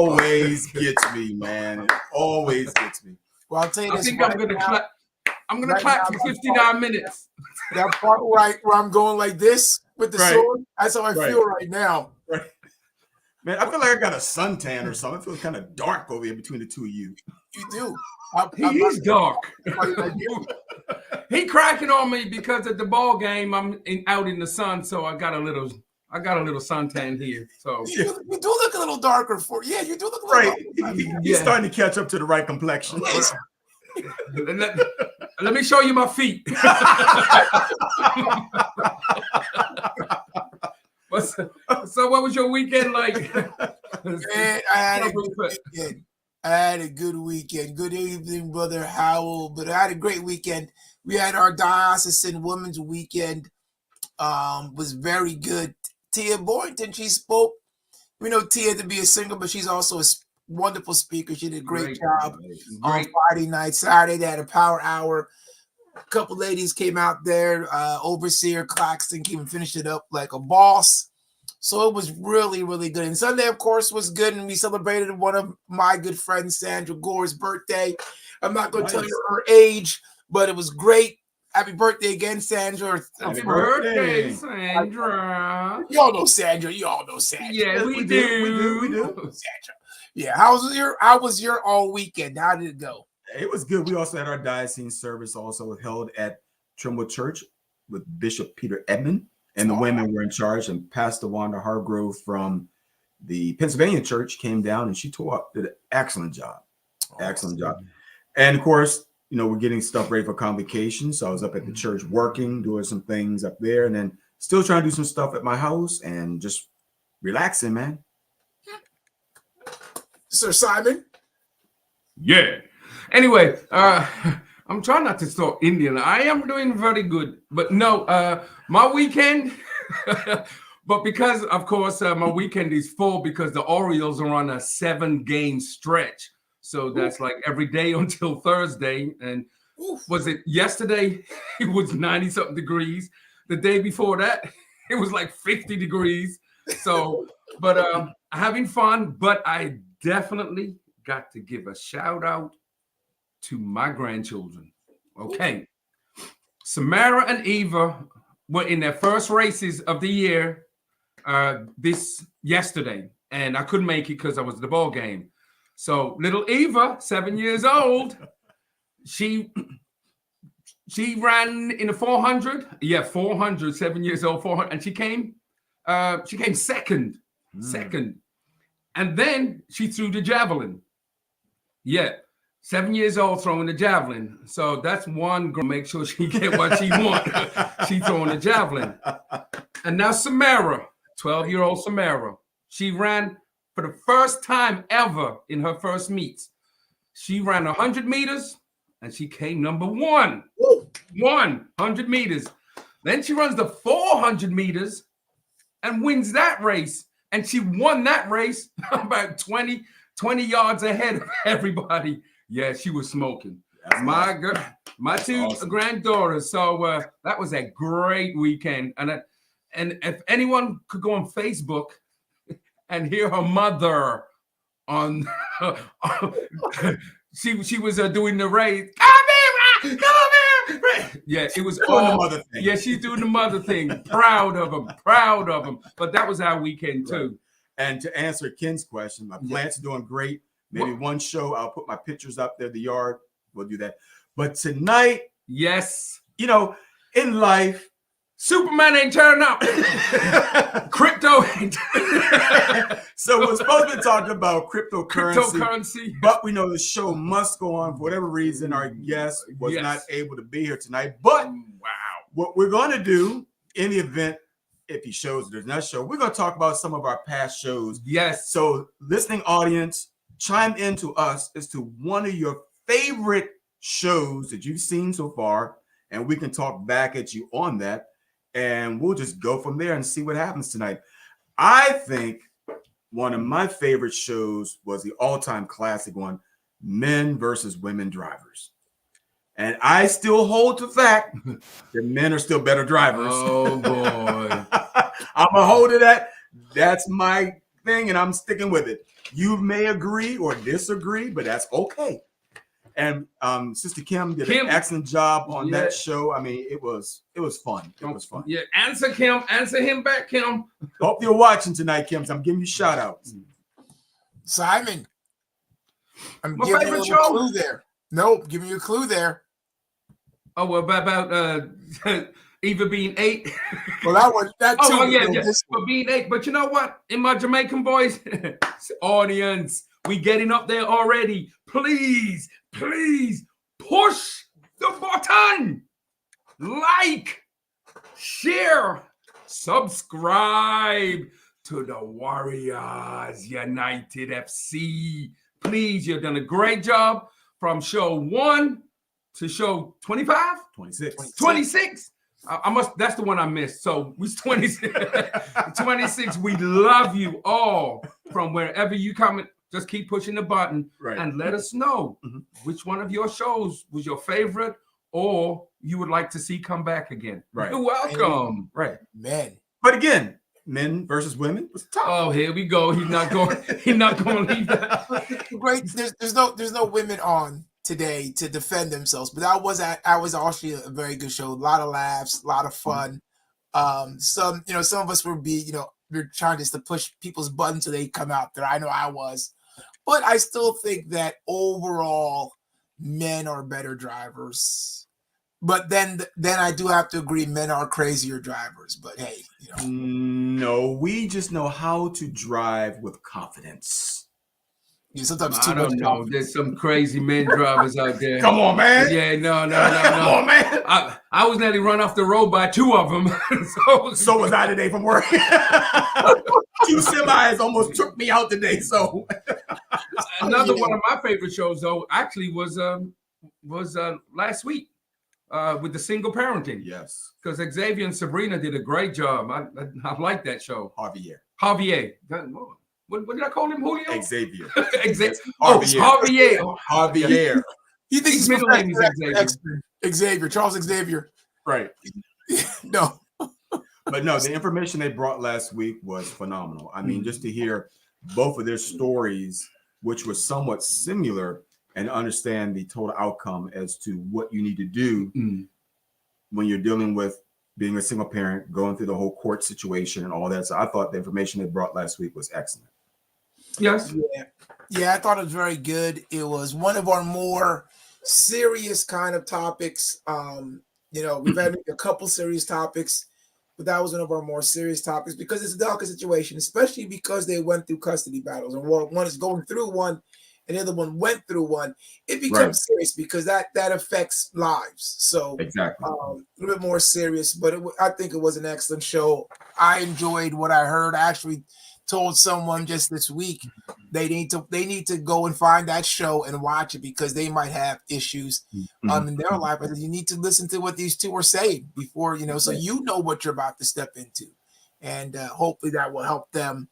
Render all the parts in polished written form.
always gets me, man. It always gets me. Well, I'll tell you this. I think I'm gonna clap. I'm gonna clap for 59 minutes. That part right where I'm going like this with the sword. That's how I feel right now. Right. Man, I feel like I got a suntan or something. It feels kind of dark over here between the two of you. You do. He's dark. He cracking on me because at the ball game I'm out in the sun, so I got a little suntan here. So you do look a little darker for you do look a little darker. He's starting to catch up to the right complexion. Let me show you my feet. So what was your weekend like? Man, I had a good weekend. I had a good weekend. Good evening, Brother Howell. But I had a great weekend. We had our diocesan women's weekend. Was very good. Tia Boynton, she spoke. We know Tia to be a singer, but she's also a wonderful speaker. She did a great job on Friday night. Saturday, they had a power hour. A couple ladies came out there. Overseer Claxton came and finished it up like a boss. So it was really, really good. And Sunday, of course, was good. And we celebrated one of my good friends, Sandra Gore's birthday. I'm not going to tell you her age, but it was great. Happy birthday again, Sandra. Happy birthday, Sandra. Y'all know Sandra. Y'all know Sandra. Yeah, we do. We do. Sandra. Yeah. How was your all weekend? How did it go? It was good. We also had our diocesan service also held at Trimble Church with Bishop Peter Edmond. And the women were in charge, and Pastor Wanda Hargrove from the Pennsylvania church came down, and she did an excellent job. Excellent job. And of course, we're getting stuff ready for convocation. So I was up at the church working, doing some things up there, and then still trying to do some stuff at my house and just relaxing, man. Sir Simon? Yeah. Anyway, I'm trying not to talk Indian. I am doing very good, but no, my weekend, but because, of course, my weekend is full because the Orioles are on a 7-game stretch. So that's like every day until Thursday. And was it yesterday? It was 90-something degrees. The day before that, it was like 50 degrees. So, but having fun, but I definitely got to give a shout out to my grandchildren. Okay. Samara and Eva were in their first races of the year yesterday, and I couldn't make it because I was at the ball game. So little Eva, 7 years old, she ran in a 400. Yeah, 400, 7 years old, 400, and she came second. And then she threw the javelin. Yeah. 7 years old throwing the javelin. So that's one girl. Make sure she get what she wants. She throwing the javelin. And now Samara, 12-year-old Samara. She ran for the first time ever in her first meets. She ran 100 meters and she came number one. 100 meters. Then she runs the 400 meters and wins that race. And she won that race about 20 yards ahead of everybody. Yeah, she was smoking. My girl, my two granddaughters. So that was a great weekend. And if anyone could go on Facebook and hear her mother on, she was doing the race. Come here. Yeah, it was all the mother thing. Yeah, she's doing the mother thing. Proud of them. But that was our weekend too. And to answer Ken's question, my plants are doing great. Maybe one show, I'll put my pictures up there, the yard. We'll do that. But tonight, yes, in life, Superman ain't turning up. Crypto ain't. So we're supposed to be talking about cryptocurrency. But we know the show must go on. For whatever reason, our guest was not able to be here tonight. But what we're going to do in the event, if he shows or does not show, we're going to talk about some of our past shows. Yes. So listening audience, chime into us as to one of your favorite shows that you've seen so far, and we can talk back at you on that, and we'll just go from there and see what happens tonight. I think one of my favorite shows was the all-time classic one, Men versus Women Drivers. And I still hold to the fact that men are still better drivers. Oh, boy. I'm going to hold to that. That's my thing, and I'm sticking with it. You may agree or disagree, but that's okay. And Sister Kim did an excellent job on that show. I mean, it was fun. It was fun. Yeah, answer Kim. Answer him back, Kim. Hope you're watching tonight, Kim. So I'm giving you shout outs. Simon, I'm My giving you a favorite little show? clue there. Nope, giving you a clue there. Oh, well, about Eva being 8. Well, that too. Oh, yeah. For being 8. But you know what? In my Jamaican voice, audience, we getting up there already. Please push the button. Like, share, subscribe to the Warriors United FC. Please, you've done a great job from show 1 to show 25? 26. That's the one I missed. So we 26. 26. We love you all from wherever you comment. Just keep pushing the button and let us know which one of your shows was your favorite or you would like to see come back again. You're welcome. Man. But again, men versus women was tough. Oh, here we go. He's not going to leave that. Great. There's no women on today to defend themselves, but that was actually a very good show. A lot of laughs, a lot of fun. Some of us we're trying just to push people's buttons so they come out there. I know I was, but I still think that overall men are better drivers. But then I do have to agree, men are crazier drivers. But hey, no, we just know how to drive with confidence. Yeah, sometimes I don't know. There's some crazy men drivers out there. Come on, man. Yeah, no. Come on, man. I was nearly run off the road by 2 of them. So was I today from work. 2 semis almost took me out today. So another one of my favorite shows, though, actually was last week with the single parenting. Yes, because Xavier and Sabrina did a great job. I like that show. Javier. What did I call him, Julio? Xavier. Javier. You think his middle name is Xavier, Charles Xavier. Right. No. But no, the information they brought last week was phenomenal. I mean, just to hear both of their stories, which was somewhat similar, and understand the total outcome as to what you need to do when you're dealing with being a single parent, going through the whole court situation and all that. So I thought the information they brought last week was excellent. Yes. Yeah, I thought it was very good. It was one of our more serious kind of topics. We've had a couple serious topics, but that was one of our more serious topics because it's a delicate situation, especially because they went through custody battles, and one is going through one and the other one went through one. It becomes serious because that affects lives. So exactly, a little bit more serious, but I think it was an excellent show. I enjoyed what I heard. I actually told someone just this week they need to go and find that show and watch it because they might have issues in their life. I said, you need to listen to what these two are saying before, so you know what you're about to step into. And hopefully that will help them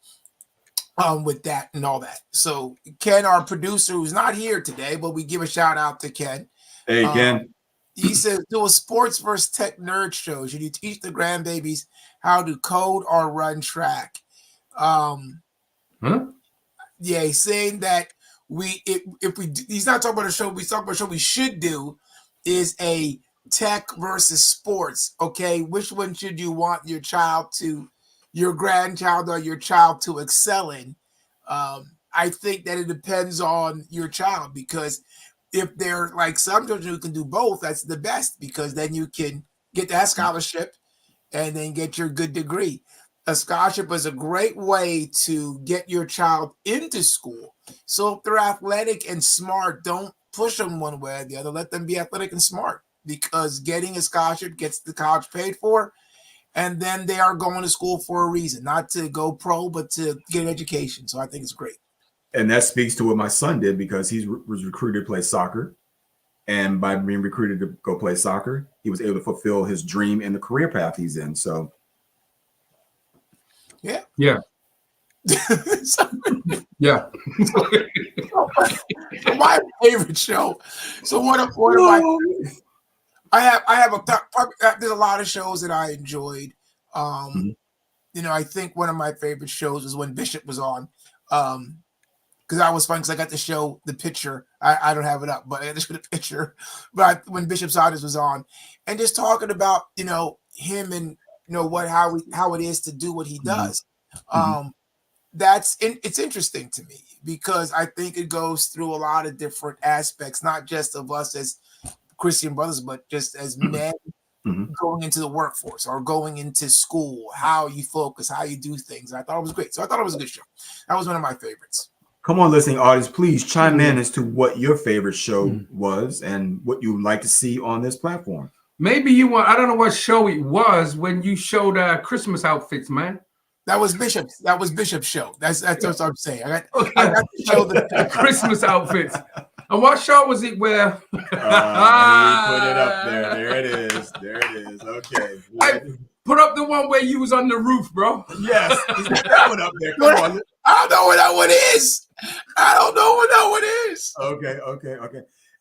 with that and all that. So Ken, our producer, who's not here today, but we give a shout out to Ken. Hey, Ken. He says, do a sports versus tech nerd show. Should you teach the grandbabies how to code or run track? Yeah, he's saying that he's not talking about a show. He's talking about a show we should do is a tech versus sports. Okay, which one should you want your grandchild or your child to excel in? I think that it depends on your child because if they're like some children who can do both, that's the best because then you can get that scholarship and then get your good degree. A scholarship is a great way to get your child into school. So if they're athletic and smart, don't push them one way or the other. Let them be athletic and smart because getting a scholarship gets the college paid for. And then they are going to school for a reason, not to go pro, but to get an education. So I think it's great. And that speaks to what my son did because he was recruited to play soccer. And by being recruited to go play soccer, he was able to fulfill his dream in the career path he's in. So yeah. Yeah. My favorite show. So one of my there's a lot of shows that I enjoyed. I think one of my favorite shows was when Bishop was on. Because I was fun because I got to show the picture. I don't have it up, but I got to show the picture. But when Bishop Saunders was on, and just talking about him and how it is to do what he does. It's interesting to me because I think it goes through a lot of different aspects, not just of us as Christian brothers, but just as men going into the workforce or going into school, how you focus, how you do things. I thought it was great. So I thought it was a good show. That was one of my favorites. Come on, listening audience, please chime in as to what your favorite show was and what you would like to see on this platform. Maybe you want, I don't know what show it was when you showed Christmas outfits, man. That was Bishop's show. That's what I'm saying. I got to show the Christmas outfits. And what show was it where? Put it up there. There it is. There it is. Okay. Put up the one where you was on the roof, bro. Yes. That one up there. Come on. I don't know what that one is. I don't know what that one is. Okay.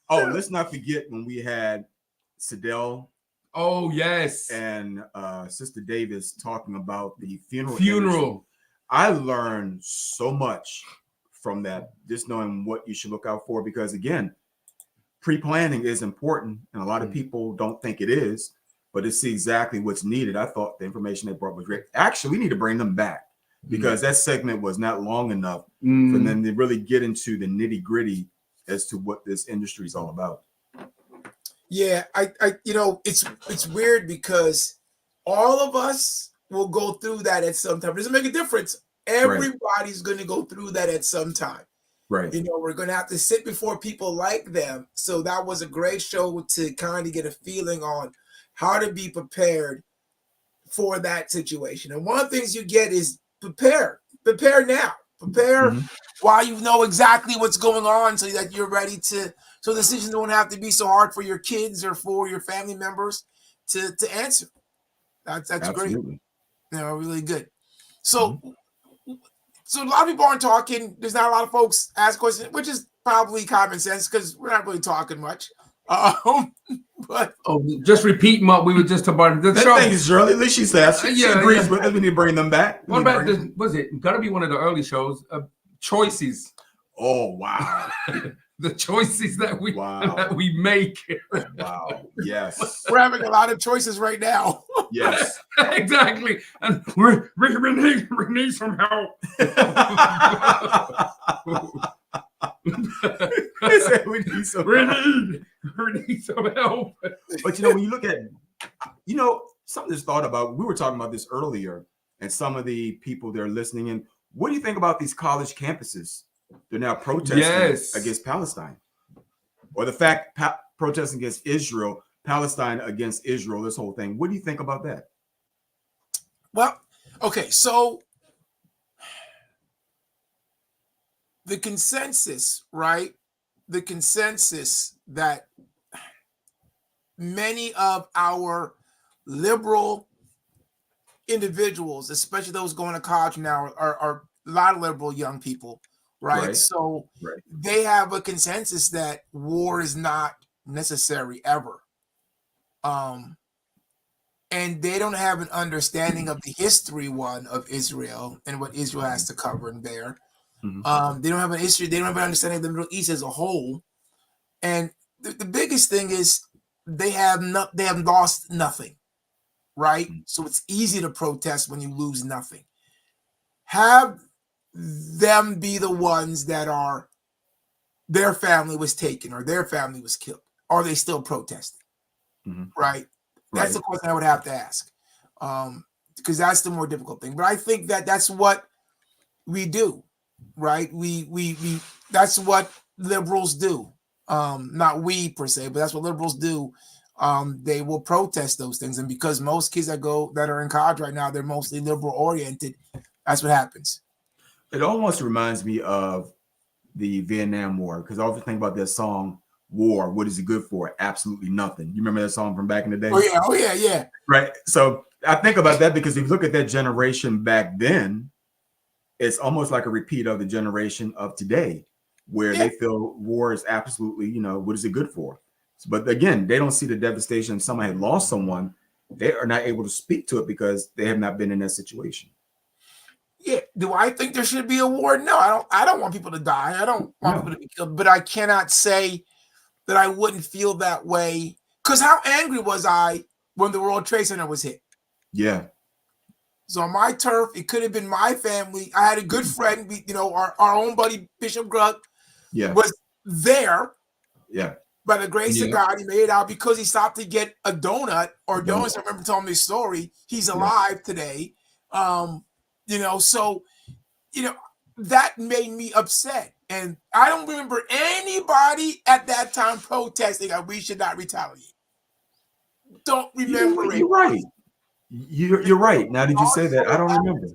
Oh, let's not forget when we had Sidel. Oh, yes. And Sister Davis talking about the funeral. Industry. I learned so much from that, just knowing what you should look out for, because again, pre-planning is important, and a lot of people don't think it is, but it's exactly what's needed. I thought the information they brought was great. Actually, we need to bring them back because that segment was not long enough for them to really get into the nitty-gritty as to what this industry is all about. Yeah, I it's weird because all of us will go through that at some time. It doesn't make a difference. Everybody's going to go through that at some time. Right. We're going to have to sit before people like them. So that was a great show to kind of get a feeling on how to be prepared for that situation. And one of the things you get is prepare now, while you know exactly what's going on so that you're ready so decisions don't have to be so hard for your kids or for your family members to answer. That's Absolutely. great. Really good. So a lot of people aren't talking. There's not a lot of folks ask questions, which is probably common sense because we're not really talking much. But just repeating what we were just about. Thank you, Shirley. At least she says she agrees with us. We need to bring them back. What about was it got to be one of the early shows? Choices. Oh wow. The choices that we make. Wow. Yes. We're having a lot of choices right now. Yes. Exactly. And we need some help. They said we need some help. But when you look at something that's thought about, we were talking about this earlier, and some of the people that are listening in, what do you think about these college campuses? They're now protesting against Palestine, or the fact protesting against Israel, Palestine against Israel, this whole thing. What do you think about that? Well, okay, so the consensus, right? The consensus that many of our liberal individuals, especially those going to college now, are a lot of liberal young people. Right. So they have a consensus that war is not necessary ever. And they don't have an understanding of the history of Israel and what Israel has to cover and bear. They don't have an history. They don't have an understanding of the Middle East as a whole. And the biggest thing is they have lost nothing. Right. So it's easy to protest when you lose nothing. Have them be the ones that are their family was taken or their family was killed. Are they still protesting? Right? That's the question I would have to ask, because that's the more difficult thing. But I think that's what we do, right? We that's what liberals do. Not we per se, but that's what liberals do. They will protest those things, and because most kids that are in college right now, they're mostly liberal oriented. That's what happens. It almost reminds me of the Vietnam War, because I often think about that song, War, what is it good for? Absolutely nothing. You remember that song from back in the day? Oh yeah. Right. So I think about that because if you look at that generation back then, it's almost like a repeat of the generation of today, where they feel war is absolutely, what is it good for? But again, they don't see the devastation. If somebody had lost someone, they are not able to speak to it because they have not been in that situation. Yeah. Do I think there should be a war? No, I don't. I don't want people to die. I don't want people to be killed. But I cannot say that I wouldn't feel that way. Because how angry was I when the World Trade Center was hit? Yeah. So on my turf, it could have been my family. I had a good friend, our own buddy Bishop Grug was there. Yeah. By the grace of God, he made it out because he stopped to get a donut or donuts. I remember telling me the story. He's alive today. So that made me upset. And I don't remember anybody at that time protesting that we should not retaliate. Don't remember it. You're right. You're right. Now, did you say that? I don't remember.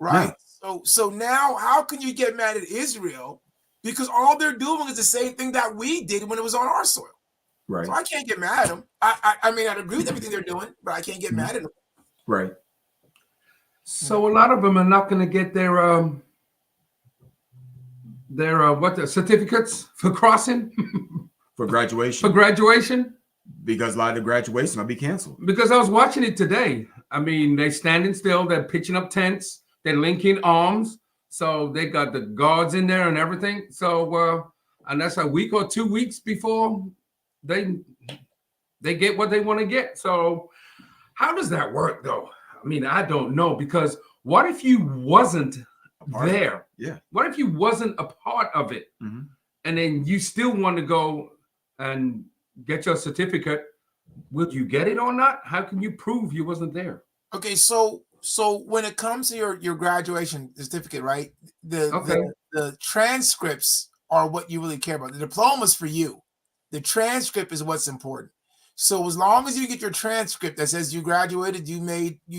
Right. No. So now how can you get mad at Israel? Because all they're doing is the same thing that we did when it was on our soil. Right. So I can't get mad at them. I mean, I agree with everything they're doing, but I can't get mad at them. Right. So a lot of them are not going to get their certificates for crossing for graduation. Because a lot of the graduation will be canceled. Because I was watching it today. I mean, they're standing still. They're pitching up tents. They're linking arms. So they got the guards in there and everything. So, and that's a week or 2 weeks before they get what they want to get. So how does that work, though? I mean, I don't know. Because what if you wasn't there? Yeah. What if you wasn't a part of it? Mm-hmm. And then you still want to go and get your certificate? Would you get it or not? How can you prove you wasn't there? Okay, so when it comes to your graduation certificate, right? The transcripts are what you really care about. The diploma's for you. The transcript is what's important. So as long as you get your transcript that says you graduated, you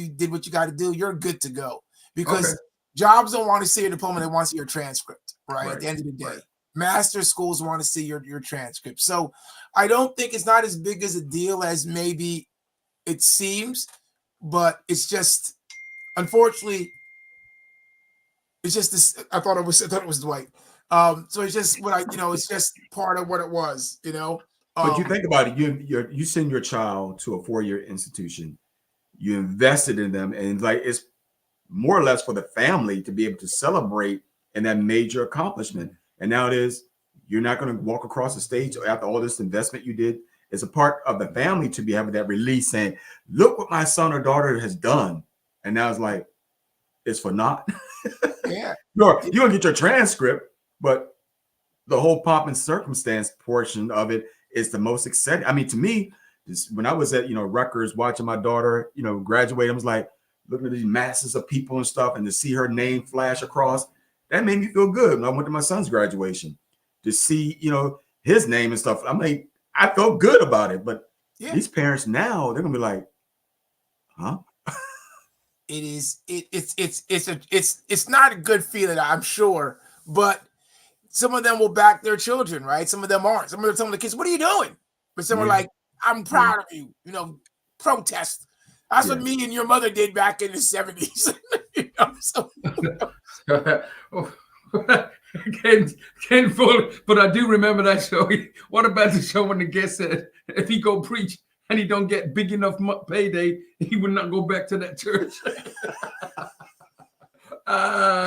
did what you got to do, you're good to go. Because jobs don't want to see your diploma, they want to see your transcript, right? At the end of the day. Master schools want to see your transcript. So I don't think it's not as big as a deal as maybe it seems, but it's just, unfortunately, it's just this. I thought it was Dwight. So it's just it's just part of what it was, But you think about it, you send your child to a 4-year institution, you invested in them, and like it's more or less for the family to be able to celebrate in that major accomplishment. And now it is, you're not going to walk across the stage after all this investment you did. It's a part of the family to be having that release saying, look what my son or daughter has done. And now it's like, it's for naught. Yeah. You're going to get your transcript, but the whole pomp and circumstance portion of it is the most exciting. I mean, to me, when I was at, Rutgers watching my daughter, graduate, I was like, looking at these masses of people and stuff, and to see her name flash across, that made me feel good. When I went to my son's graduation to see, his name and stuff, I'm like, I felt good about it. But these parents now, they're gonna be like, huh? It's not a good feeling, I'm sure, but some of them will back their children, right? Some of them aren't. Some of them telling the kids, what are you doing? But some are like, I'm proud of you, protest. That's what me and your mother did back in the 70s. Can't fully, but I do remember that show. What about the show when the guest said if he go preach and he don't get big enough payday, he would not go back to that church?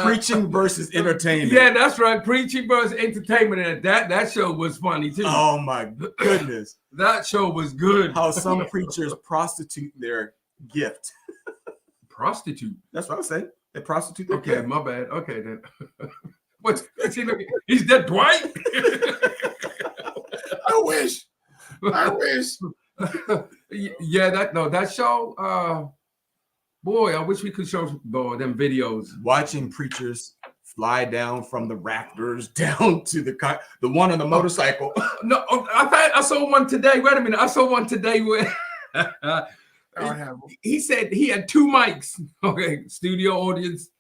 Preaching versus entertainment. Yeah, that's right. Preaching versus entertainment, and that show was funny too. Oh my goodness, that show was good. How some preachers prostitute their gift. Prostitute. That's what I was saying. They prostitute their gift. My bad. Okay then. What's he looking? He's dead, Dwight. I wish. Yeah, that show. Boy, I wish we could show them videos. Watching preachers fly down from the rafters down to the one on the motorcycle. No, I saw one today. Wait a minute, I saw one today where he said he had 2 mics. Okay, studio audience.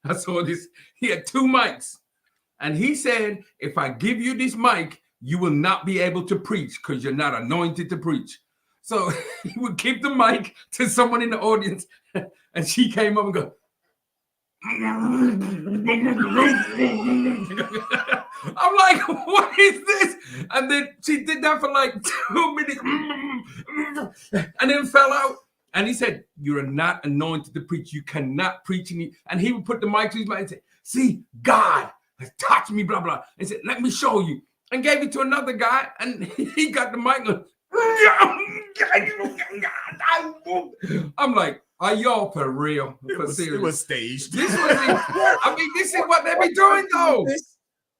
I saw this. He had 2 mics, and he said, "If I give you this mic, you will not be able to preach because you're not anointed to preach." So he would give the mic to someone in the audience, and she came up and go, I'm like, what is this? And then she did that for like 2 minutes and then fell out. And he said, you are not anointed to preach. You cannot preach. And he would put the mic to his mouth and say, see, God has touched me, blah, blah. And said, let me show you. And gave it to another guy. And he got the mic. And I'm like, are y'all for real? It was staged. This was this is what they be doing, though.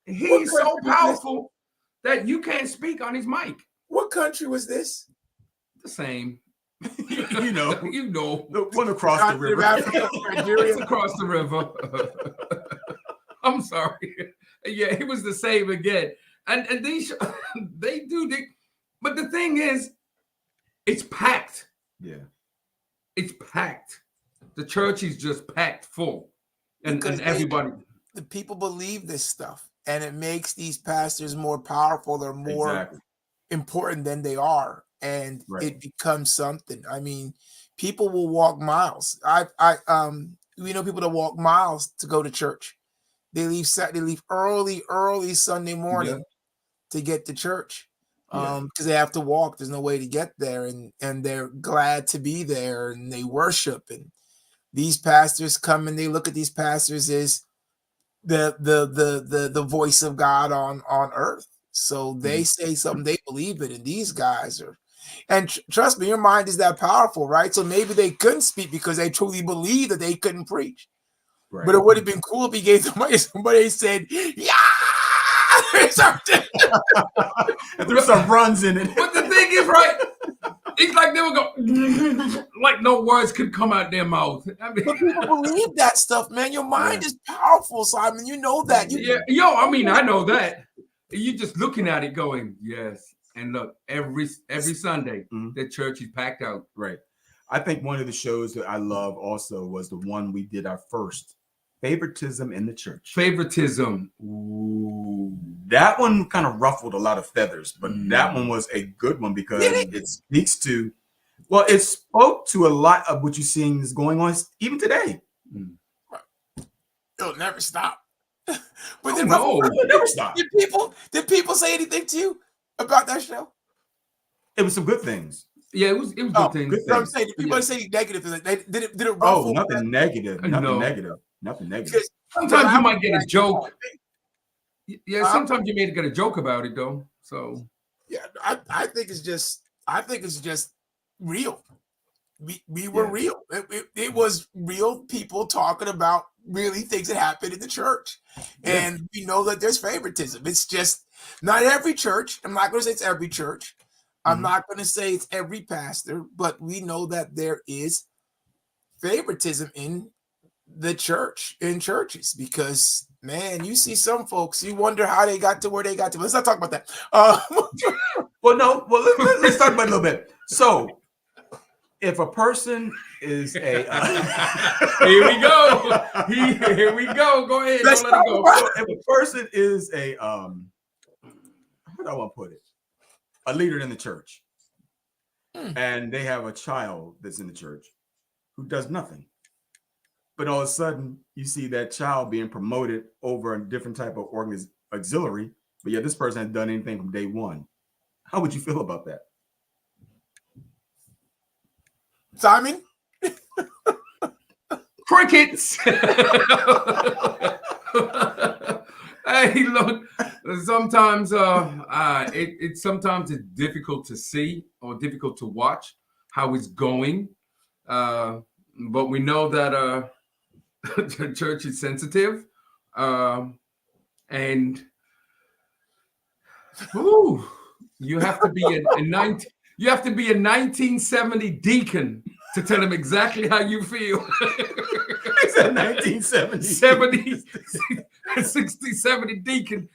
He's so powerful that you can't speak on his mic. What country was this? The same. you know, the one across the river. It's across the river. I'm sorry. Yeah, it was the same again. And these they do. But the thing is, it's packed. Yeah, it's packed. The church is just packed full, and everybody. The people believe this stuff, and it makes these pastors more powerful or more important than they are. And it becomes something. I mean, people will walk miles. We know people that walk miles to go to church. They leave early Sunday morning to get to church because they have to walk. There's no way to get there, and they're glad to be there, and they worship. And these pastors come and they look at these pastors as the voice of God on earth. So they say something, they believe it, and these guys are. And trust me, your mind is that powerful, right? So maybe they couldn't speak because they truly believe that they couldn't preach. Right. But it would have been cool if he gave somebody said, yeah, and there's some runs in it. But the thing is, right? It's like they would go, like no words could come out their mouth. I mean, but people believe that stuff, man. Your mind is powerful, Simon. You know that. I know that. You're just looking at it going, yes. And look, every Sunday, the church is packed out. Right. I think one of the shows that I love also was the one we did our first, Favoritism in the Church. Favoritism. Ooh, that one kind of ruffled a lot of feathers, but that one was a good one because it speaks to, it spoke to a lot of what you're seeing is going on even today. It'll never stop. But it'll never stop. Did people say anything to you about that show? It was some good things. Yeah, it was good things. Good things. I'm saying people say negative things. Did it ruffle? Nothing negative. Nothing negative. Nothing negative. Because sometimes you might get a joke. Yeah, sometimes you may get a joke about it though. So yeah, I think it's just real. We were real. It was real people talking about really things that happen in the church. And we know that there's favoritism. It's just not every church. I'm not going to say it's every church. I'm not going to say it's every pastor, but we know that there is favoritism in the church, in churches, because man, you see some folks, you wonder how they got to where they got to. Let's not talk about that. Let's talk about it a little bit. So if a person is a here we go. Here we go. Go ahead. Don't let it go. If a person is a how do I want to put it? A leader in the church, and they have a child that's in the church who does nothing. But all of a sudden, you see that child being promoted over a different type of auxiliary, but yet this person hasn't done anything from day one. How would you feel about that? Simon? Crickets! Hey, look, sometimes sometimes it's difficult to see or difficult to watch how it's going. But we know that the church is sensitive. And you have to be a 1970 deacon to tell him exactly how you feel. It's a 1970 70 deacon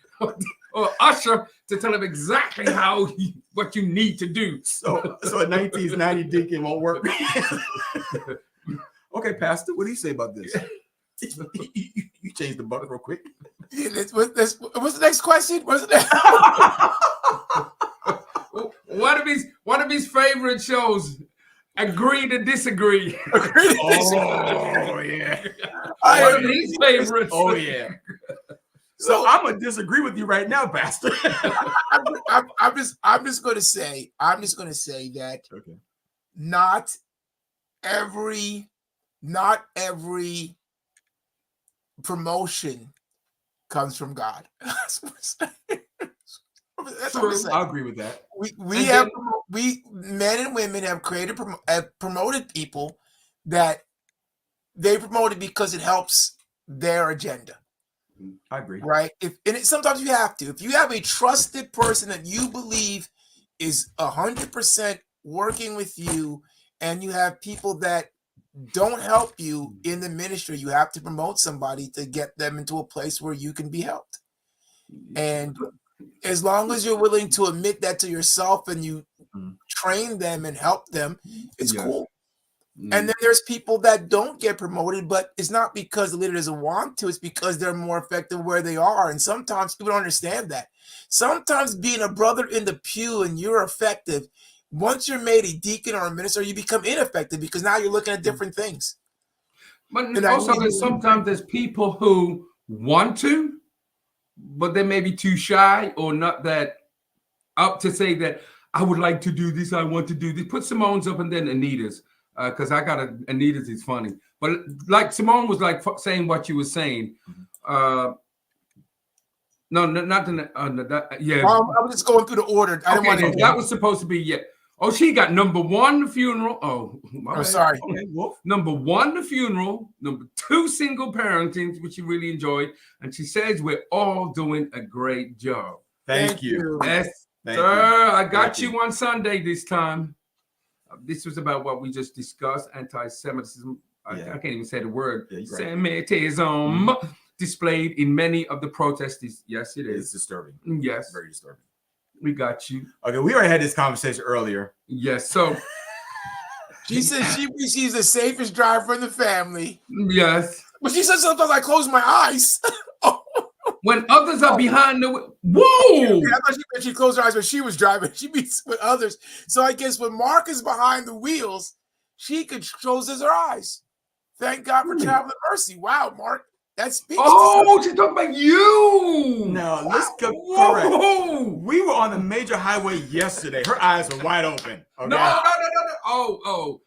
or usher to tell him exactly what you need to do. So a 1990 deacon won't work. Okay, Pastor, what do you say about this? You changed the bucket real quick. What's the next question? What's the next? One of his favorite shows. Agree to disagree. Oh yeah. One of his favorites. Oh yeah. So I'm gonna disagree with you right now, Pastor. I'm just gonna say that not not every promotion comes from God. That's what I'm saying. That's what I'm True. saying. I agree with that. We men and women have promoted people that they promoted because it helps their agenda. I agree. Right? Sometimes you have to. If you have a trusted person that you believe is 100% working with you, and you have people that don't help you in the ministry, you have to promote somebody to get them into a place where you can be helped. And as long as you're willing to admit that to yourself and you train them and help them, it's cool. And then there's people that don't get promoted, but it's not because the leader doesn't want to, it's because they're more effective where they are. And sometimes people don't understand that. Sometimes being a brother in the pew and you're effective, once you're made a deacon or a minister, you become ineffective because now you're looking at different things. But also sometimes there's people who want to, but they may be too shy or not that up to say that I would like to do this, I want to do this. Put Simone's up and then Anita's. Because I got Anita's is funny, but like Simone was like saying what you were saying. No, not the yeah. Well, I was just going through the order. I didn't want to. That was supposed to be Oh, she got number 1 funeral. Oh, sorry. Okay. Number 1 the funeral. Number 2 single parenting, which she really enjoyed, and she says we're all doing a great job. Thank you. Yes, Thank sir. you. I got you on Sunday this time. This was about what we just discussed, anti-Semitism. I can't even say the word. Semitism displayed in many of the protests. Yes, it is. It's disturbing. Yes. Very disturbing. We got you. Okay, we already had this conversation earlier. Yes, so. She said she's the safest driver in the family. Yes. But she said sometimes I close my eyes. When others are behind the wheel. Whoa! I thought she closed her eyes when she was driving. She meets with others. So I guess when Mark is behind the wheels, she closes her eyes. Thank God for traveling mercy. Wow, Mark. That speaks. Oh, she's talking about you. No, let's go correct. We were on the major highway yesterday. Her eyes were wide open. Okay? No. Oh.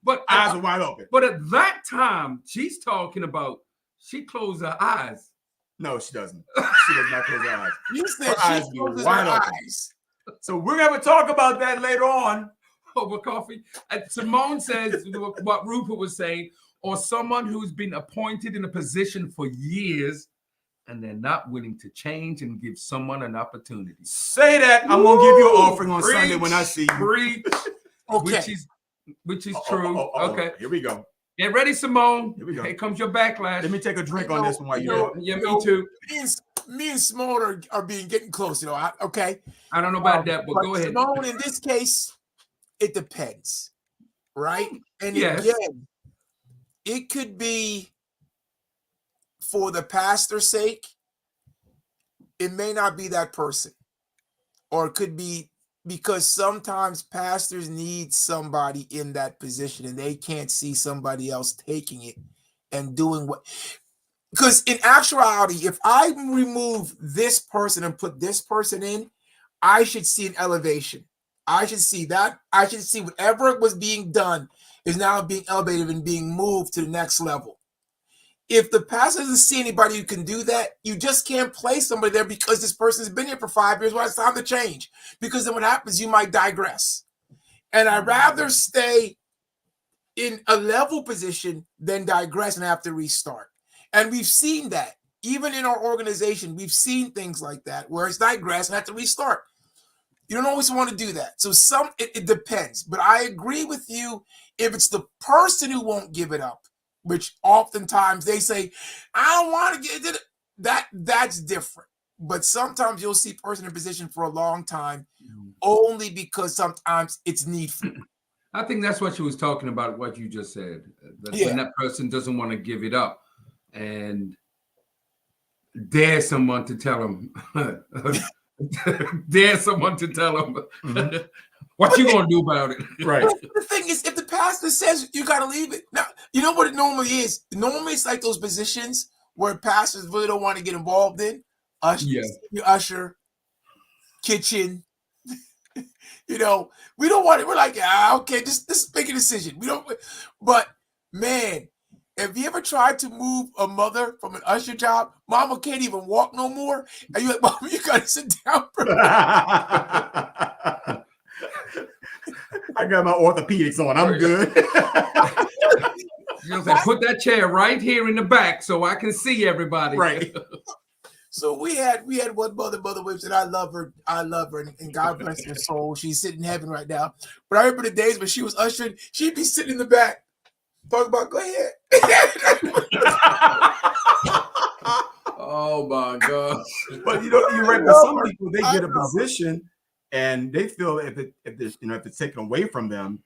But eyes are wide open. But at that time, she's talking about she closed her eyes. No, she doesn't. She does not close her eyes. You said her eyes be wide open. So we're going to talk about that later on. Over coffee. And Simone says what Rupert was saying, or someone who's been appointed in a position for years and they're not willing to change and give someone an opportunity. Say that. I'm going to give you an offering on Sunday when I see you. Okay. Which is true. Okay. Here we go. Get ready, Simone. Here we go. Here comes your backlash. Let me take a drink on this one while you're Yeah, me too. Me and Simone are getting close, okay? I don't know about that, but go ahead. Simone, in this case, it depends, right? And yes. Again, it could be for the pastor's sake. It may not be that person. Or it could be because sometimes pastors need somebody in that position and they can't see somebody else taking it and doing what. Because in actuality, if I remove this person and put this person in, I should see an elevation. I should see that. I should see whatever was being done is now being elevated and being moved to the next level. If the pastor doesn't see anybody who can do that, you just can't place somebody there because this person's been here for 5 years. Well, it's time to change. Because then what happens, you might digress. And I'd rather stay in a level position than digress and have to restart. And we've seen that. Even in our organization, we've seen things like that where it's digress and have to restart. You don't always want to do that. So it depends. But I agree with you if it's the person who won't give it up, which oftentimes they say, I don't want to get it. That's different. But sometimes you'll see a person in position for a long time only because sometimes it's needful. I think that's what she was talking about, what you just said. When that person doesn't want to give it up and dare someone to tell them, what you gonna do about it? Right. The thing is, if the pastor says you gotta leave it, now you know what it normally is. Normally, it's like those positions where pastors really don't want to get involved in. Usher, kitchen, You know, we don't want it. We're like, okay, just make a decision. We don't. But man, have you ever tried to move a mother from an usher job? Mama can't even walk no more, and you're like, Mama, you gotta sit down. I got my orthopedics on. I'm good. You know, put that chair right here in the back so I can see everybody. Right. So we had one mother Whips, and I love her, and God bless her soul. She's sitting in heaven right now. But I remember the days when she was ushering, she'd be sitting in the back, talking about, go ahead. Oh my God! But you're right. But some people, they get a position, and they feel if it's taken away from them,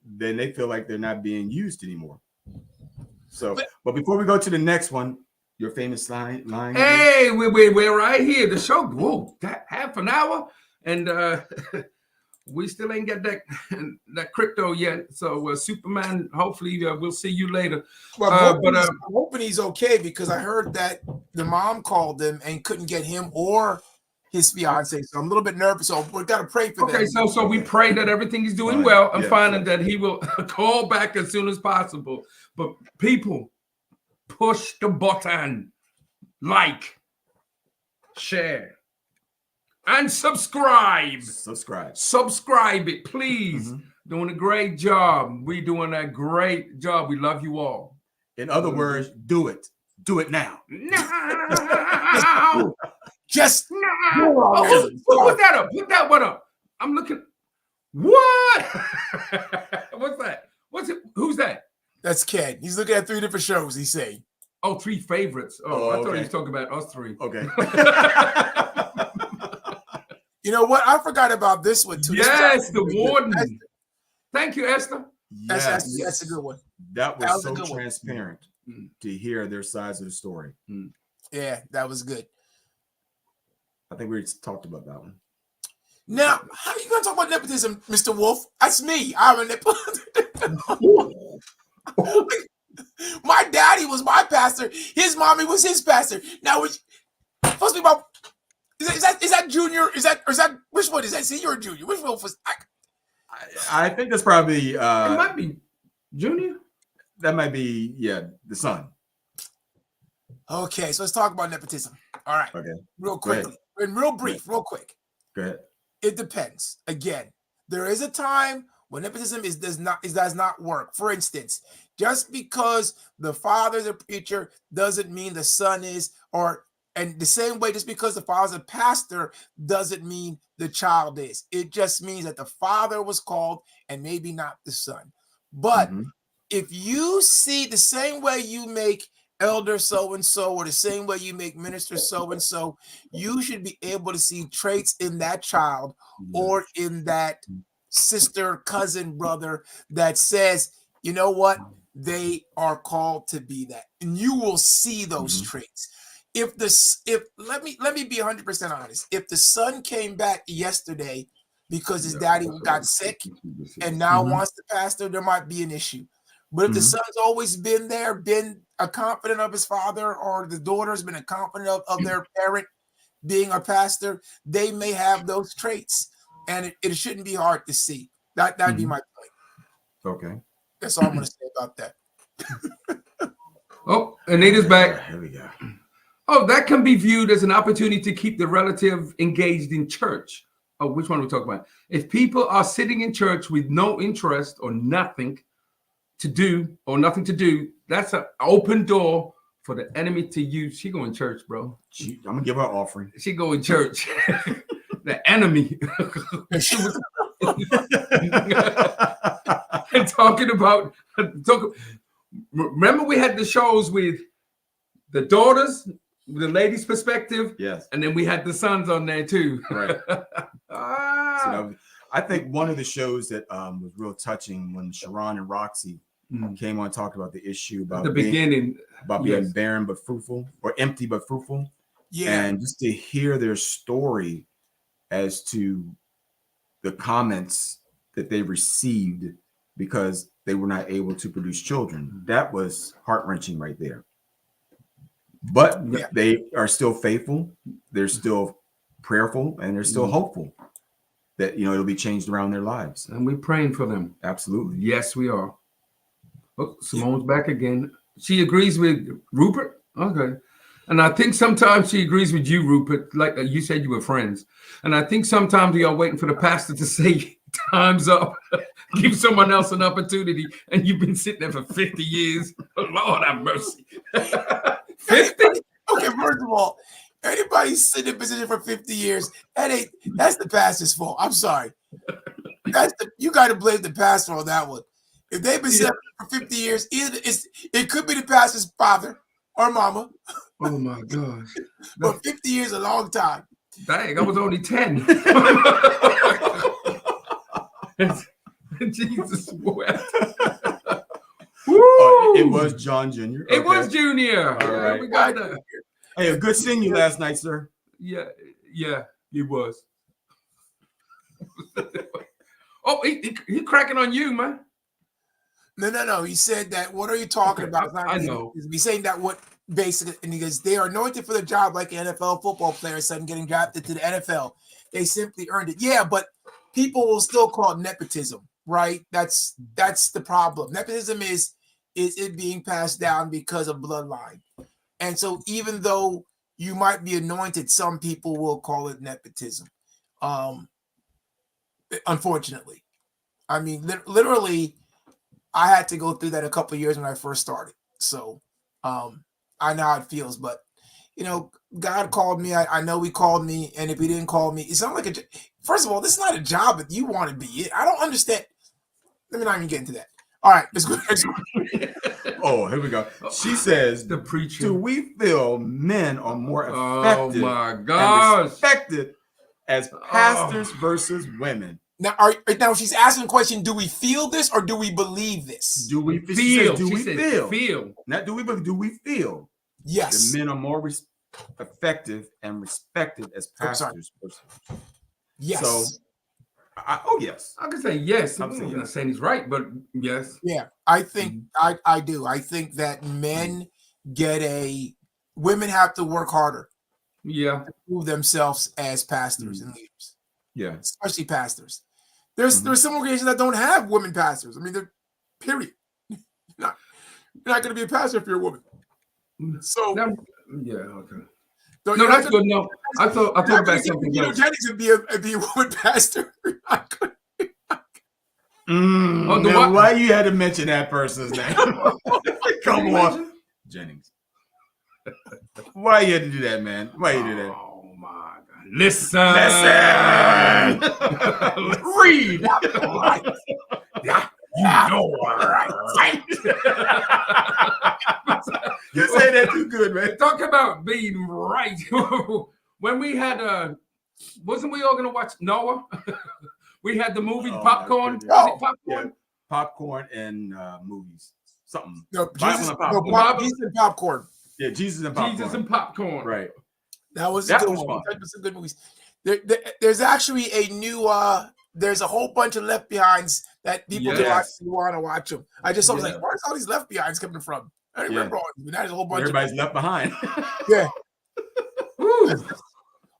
then they feel like they're not being used anymore. So, but before we go to the next one, your famous line. Hey, we're right here. The show, whoa, that half an hour, and we still ain't got that crypto yet. So, Superman, hopefully, we'll see you later. Well, I'm hoping he's okay, because I heard that the mom called him and couldn't get him or his fiance. So I'm a little bit nervous. So we've got to pray for them. Okay, so we pray that everything is doing well and finding that he will call back as soon as possible. But people, push the button, like, share, and subscribe. Subscribe it, please. Doing a great job. We doing a great job. We love you all. In other words, do it. Do it now. Now. Just now. Put that up. Put that one up. I'm looking. What? What's that? What's it? Who's that? That's Ken. He's looking at 3 different shows. He's saying. Oh, 3 favorites. Oh, I thought he was talking about us 3. Okay. You know what? I forgot about this one too. Yes, the warden. Thank you, Esther. Yes. That's a good one. That was so transparent to hear their sides of the story. Yeah, that was good. I think we talked about that one. Now, how are you going to talk about nepotism, Mr. Wolf? That's me. I'm a nepotism. My daddy was my pastor. His mommy was his pastor. Now, it's supposed to be about. Is that junior? Is that which one is that? Senior or junior? Which one was? I think that's probably. It might be junior. That might be the son. Okay, so let's talk about nepotism. All right. Okay. Real quickly, and real brief, real quick. Go ahead. It depends. Again, there is a time when nepotism does not work. For instance, just because the father's a preacher doesn't mean the son is, and the same way, just because the father's a pastor doesn't mean the child is. It just means that the father was called and maybe not the son. But if you see the same way you make elder so-and-so or the same way you make minister so-and-so, you should be able to see traits in that child or in that sister, cousin, brother that says, you know what, they are called to be that. And you will see those traits. Let me be 100% honest. If the son came back yesterday because his daddy got sick and now wants to pastor, there might be an issue. But if the son's always been there, been a confident of his father, or the daughter's been a confident of their parent being a pastor, they may have those traits, and it shouldn't be hard to see. That'd be my point. Okay. That's all I'm going to say about that. Oh, Anita's back. Here we go. Oh, that can be viewed as an opportunity to keep the relative engaged in church. Oh, which one are we talking about? If people are sitting in church with no interest or nothing to do, that's an open door for the enemy to use. She go in church, bro. I'm gonna give her an offering. She go in church. The enemy. And talking about. Remember, we had the shows with the daughters, the ladies' perspective. Yes. And then we had the sons on there too. Right. So I think one of the shows that was real touching when Sharon and Roxy came on, talked about the issue about being barren but fruitful, or empty but fruitful. Yeah. And just to hear their story as to the comments that they received because they were not able to produce children. That was heart-wrenching right there. But they are still faithful. They're still prayerful, and they're still hopeful. that it'll be changed around their lives. And we're praying for them. Absolutely. Yes, we are. Oh, Simone's back again. She agrees with Rupert. Okay. And I think sometimes she agrees with you, Rupert. Like you said, you were friends. And I think sometimes we are waiting for the pastor to say time's up. Give someone else an opportunity. And you've been sitting there for 50 years. Lord have mercy. 50? Okay, first of all, anybody sitting in position for 50 years, that's the pastor's fault. I'm sorry. You got to blame the pastor on that one. If they've been sitting for 50 years, it could be the pastor's father or mama. Oh my gosh. But 50 years is a long time. Dang, I was only 10. Jesus wept. It was John Jr. It was Junior. All right. We got that. Hey, good seeing you last night, sir. Yeah, it was. Oh, he cracking on you, man. No. He said that. What are you talking about? I know. He's saying that what basically, and he goes, they are anointed for the job like an NFL football player, sudden getting drafted to the NFL. They simply earned it. Yeah, but people will still call it nepotism, right? That's the problem. Nepotism is it being passed down because of bloodline. And so even though you might be anointed, some people will call it nepotism. Unfortunately. I mean, literally, I had to go through that a couple of years when I first started. So I know how it feels, but God called me. I know he called me. And if he didn't call me, it's not like first of all, this is not a job that you want to be. I don't understand. Let me not even get into that. All right, let's go. Oh, here we go. She says, the preacher. Do we feel men are more effective my gosh. and respected as pastors versus women? Now she's asking the question, do we feel this or do we believe this? Do we feel? Do we feel? Feel. Not do we believe, do we feel? Yes. The men are more effective and respected as pastors. Yes. So, yes. I can say yes. I'm not saying he's right, but yes. Yeah, I think I do. I think that men women have to work harder. Yeah. To prove themselves as pastors and leaders. Yeah. Especially pastors. There's some organizations that don't have women pastors. I mean, period. You're not going to be a pastor if you're a woman. So yeah, okay. No, that's good. No, I thought about something else. Jennings would be a woman pastor. Why you had to mention that person's name? Come on, Jennings. Why you had to do that, man? Why you do that? Oh my God! Listen. Read. Yeah. You know right. You say that too good, man. Talk about being right. When we had wasn't we all gonna watch Noah? We had the movie Popcorn. Was it Popcorn? Yeah. Popcorn and movies. Something. No, Jesus and Popcorn. Yeah, Jesus and Popcorn. Jesus and Popcorn. Right. That was a good one. That was some good movies. There's actually a new there's a whole bunch of Left Behinds that people want to watch them. I just was like, where's all these Left Behinds coming from? I don't remember all of them. There's a whole bunch. Everybody's left behind. Yeah.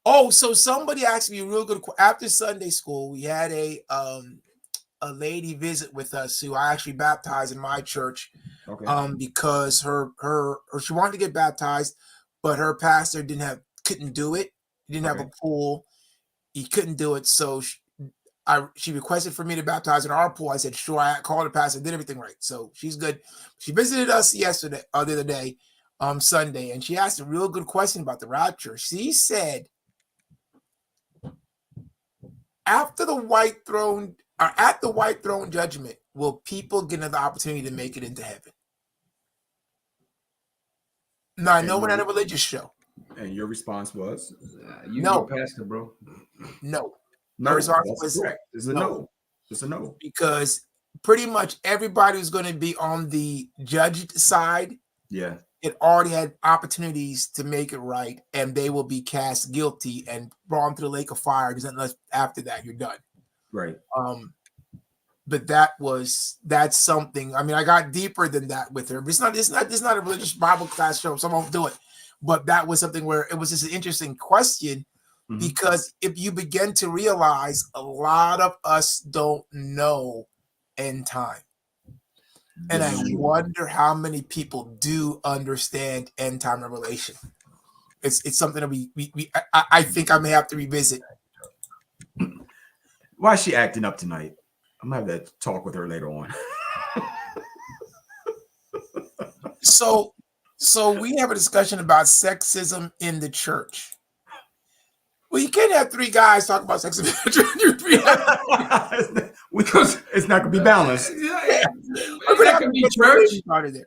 Oh, so somebody asked me a real good question. After Sunday school, we had a lady visit with us who I actually baptized in my church. Okay. Because her she wanted to get baptized, but her pastor couldn't do it. He didn't have a pool. He couldn't do it. So she requested for me to baptize in our pool. I said, sure. I called the pastor, did everything right. So she's good. She visited us the other day, Sunday, and she asked a real good question about the rapture. She said, at the white throne judgment, will people get another opportunity to make it into heaven? No, I know we're not a religious show. And your response was? No, pastor, bro. No. No, response was correct. It's a no. It's a no. Because pretty much everybody who's going to be on the judged side, it already had opportunities to make it right, and they will be cast guilty and brought to the lake of fire. Because unless after that you're done, right? But that's something. I mean, I got deeper than that with her. But it's not a religious Bible class show, so I won't do it. But that was something where it was just an interesting question because if you begin to realize a lot of us don't know end time. And I wonder how many people do understand end time revelation. It's something that I think I may have to revisit. Why is she acting up tonight? I'm gonna have that talk with her later on. So we have a discussion about sexism in the church. Well, you can't have three guys talk about sexism in the church. Because it's not gonna be balanced. That can be church.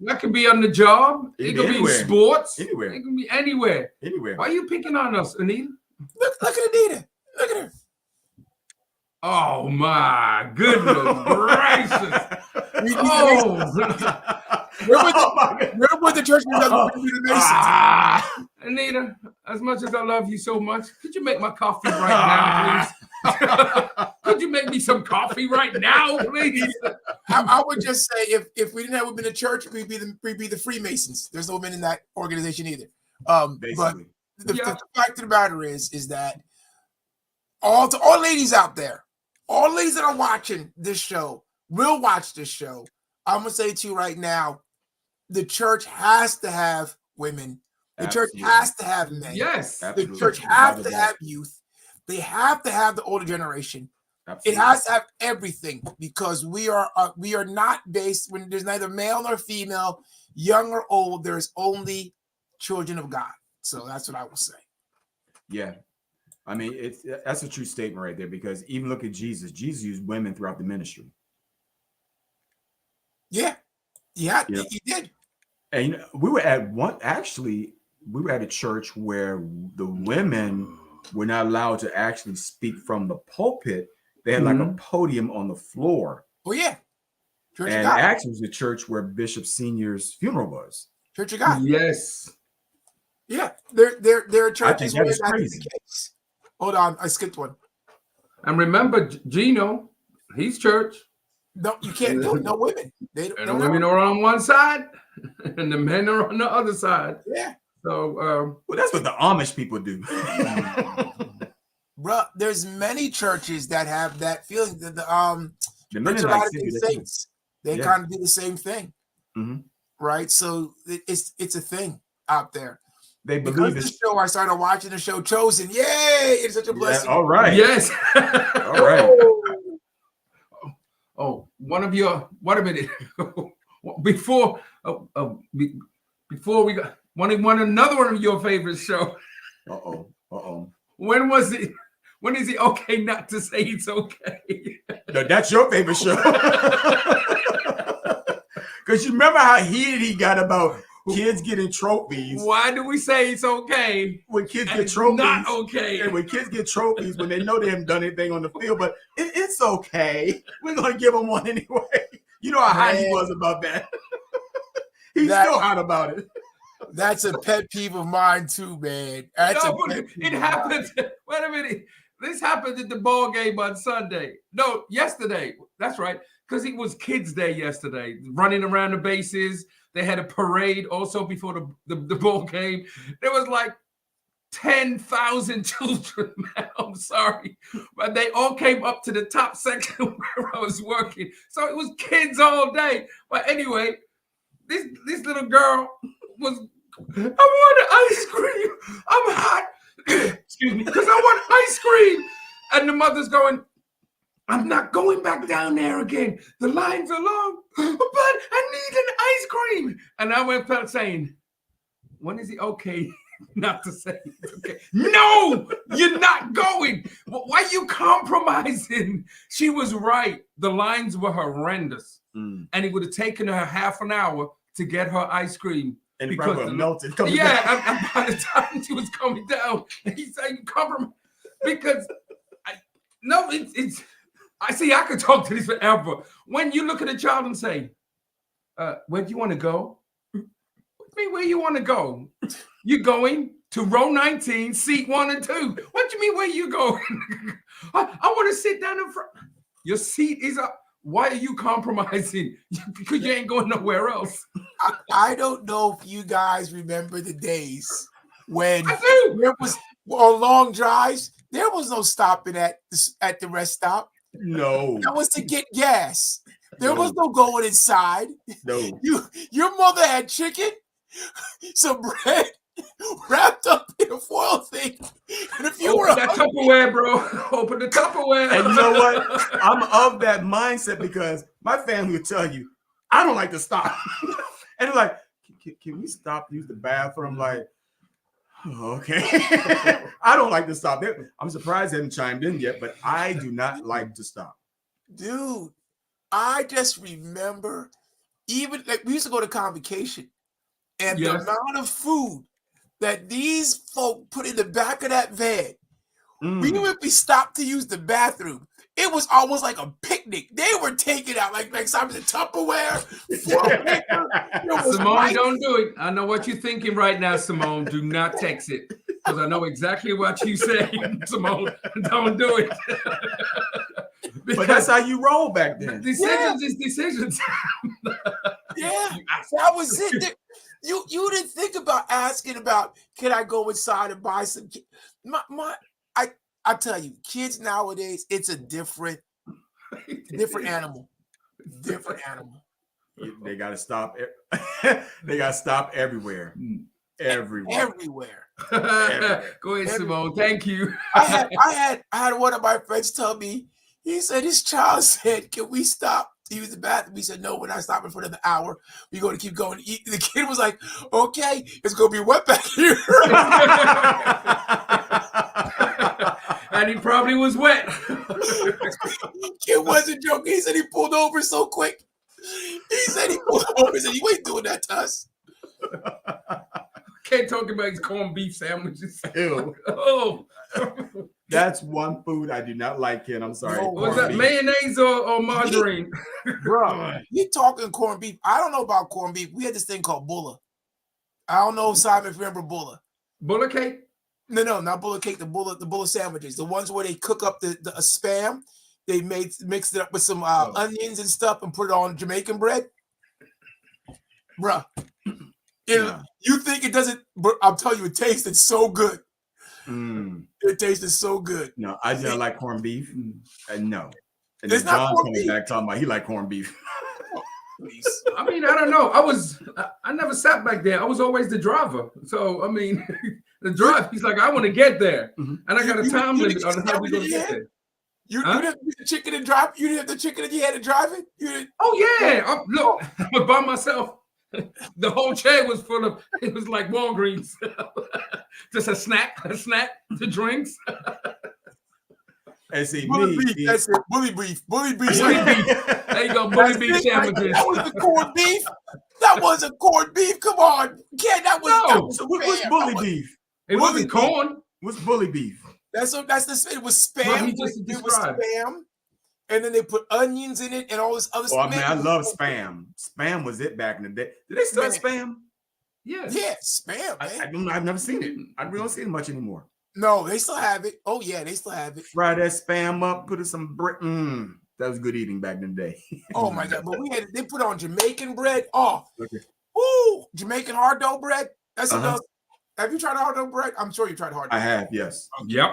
That can be on the job. It can be in sports. Anywhere. It can be anywhere. Anywhere. Why are you picking on us, Anita? Look at Anita. Look at her. Oh my goodness gracious! Where would the church be the Masons? Anita, as much as I love you so much, could you make my coffee right now, please? Could you make me some coffee right now, please? I would just say if we didn't have women in the church, we'd be the Freemasons. There's no women in that organization either. But the fact of the matter is that all ladies out there, all ladies that are watching this show, will watch this show. I'm gonna say to you right now, the church has to have women. The church has to have men. Yes. The church has to have youth. They have to have the older generation. Absolutely. It has to have everything, because we are not based when there's neither male nor female, young or old. There's only children of God. So that's what I will say. Yeah. I mean, that's a true statement right there, because even look at Jesus. Jesus used women throughout the ministry. Yeah. Yeah, he did. And we were at a church where the women were not allowed to actually speak from the pulpit. They had like a podium on the floor. Oh yeah. Church of God. Actually, it was the church where Bishop Senior's funeral was. Church of God. Yes. Yeah. There are churches where that's crazy. The case. Hold on, I skipped one. And remember, Gino, he's church. No, you can't do it. No women. The women are on one side, and the men are on the other side. Yeah. So, well, that's what the Amish people do. Bro, there's many churches that have that feeling. That the Mennonites saints, they kind of do the same thing, right? So it's a thing out there. They believe the show. I started watching the show Chosen. Yay! It's such a blessing. All right. Yes. All right. Oh, one of your. Wait a minute. Before we got another one of your favorite show. When was it? When is it okay not to say it's okay? No, that's your favorite show. Because you remember how heated he got about kids getting trophies. Why do we say it's okay when kids get trophies? Not okay. And when kids get trophies, when they know they haven't done anything on the field, but it's okay. We're going to give them one anyway. You know how hot he was about that. He's still hot about it. That's a pet peeve of mine too, man. It happened. Wait a minute. This happened at the ball game on Sunday. No, yesterday. That's right. Because it was Kids Day yesterday. Running around the bases. They had a parade also before the ball game. There was like 10,000 children. I'm sorry. But they all came up to the top section where I was working. So it was kids all day. But anyway, this little girl was, I want ice cream. I'm hot. Excuse me. Because I want ice cream. And the mother's going, I'm not going back down there again. The lines are long, but I need an ice cream. And I went back saying, when is it okay not to say it's okay? No, you're not going. Why are you compromising? She was right. The lines were horrendous. And it would have taken her half an hour to get her ice cream. And because melted. And by the time she was coming down, he's saying compromise. Because it's I see, I could talk to this forever. When you look at a child and say, where do you want to go? Where you want to go? You're going to row 19, seat 1 and 2. What do you mean, where you going? I want to sit down in front. Your seat is up. Why are you compromising? Because you ain't going nowhere else. I don't know if you guys remember the days when on long drives, there was no stopping at the rest stop. No. That was to get gas. There was no going inside. No. Your mother had chicken, some bread wrapped up in a foil thing. And if you Open that Tupperware, bro. Open the Tupperware. And you know what? I'm of that mindset because my family will tell you, I don't like to stop. And they're like, can we stop to use the bathroom? I'm like, oh, okay. I don't like to stop. I'm surprised they haven't chimed in yet, but I do not like to stop. Dude, I just remember even like we used to go to convocation and the amount of food that these folk put in the back of that van. We would be stopped to use the bathroom. It was almost like a picnic. They were taking out like some of the Tupperware. Simone, don't do it. I know what you're thinking right now, Simone. Do not text it because I know exactly what you say, Simone. Don't do it. But that's how you roll back then. Decisions is decisions. Yeah, that was it. You didn't think about asking about, can I go inside and buy some? I tell you, kids nowadays, it's a different animal. Different animal. They got to stop. They got to stop everywhere. Everywhere. Go ahead, Simone. Thank you. I had one of my friends tell me, he said his child said, can we stop to use the bathroom? We said, no, we're not stopping for another hour. We're going to keep going to eat. The kid was like, okay, it's going to be wet back here. And he probably was wet. Kid wasn't joking. He said he pulled over so quick. He said he pulled over and said, you ain't doing that to us. Can't talk about his corned beef sandwiches. Ew. Oh. That's one food I do not like, Ken. I'm sorry. Was that mayonnaise or margarine? Bro, you talking corned beef. I don't know about corned beef. We had this thing called bulla. I don't know, Simon, if you remember bulla. Bulla cake? No, not bulla cake, the bulla sandwiches. The ones where they cook up the spam. They mixed it up with some onions and stuff and put it on Jamaican bread. Bruh. You think it doesn't, but I'm telling you, it tasted so good. It tasted so good. No, I do not like corned beef. No. And it's then not John's corned coming beef. back talking about he like corned beef. I mean, I don't know. I never sat back there. I was always the driver. So, I mean, the drive, he's like, I want to get there. And I got a time limit on how we're going to get there. You didn't have the chicken and drive? You didn't have the chicken and you had to drive it? Oh, yeah. Look, I was by myself. The whole chair was full of, it was like Walgreens. Just a snack, the drinks. And see, bully beef. That's it. Bully beef. Bully beef. There you go, bully beef sandwiches. That was the corned beef. That wasn't corned beef. Come on. Ken, that was what's bully beef? It wasn't corn. What's bully beef? It was spam. It was spam. And then they put onions in it and all this other stuff. Oh, man, I love spam. Spam was it back in the day. Did they still have spam? Yeah. Yeah, spam, man. I've never seen it. I really don't see it much anymore. No, they still have it. Oh, yeah, they still have it. Fry that spam up, put it some bread. That was good eating back in the day. Oh, my God. But they put on Jamaican bread. Oh, okay. Ooh, Jamaican hard dough bread. That's another. Have you tried hard dough bread? I'm sure you tried hard dough. I have, yes. Yep.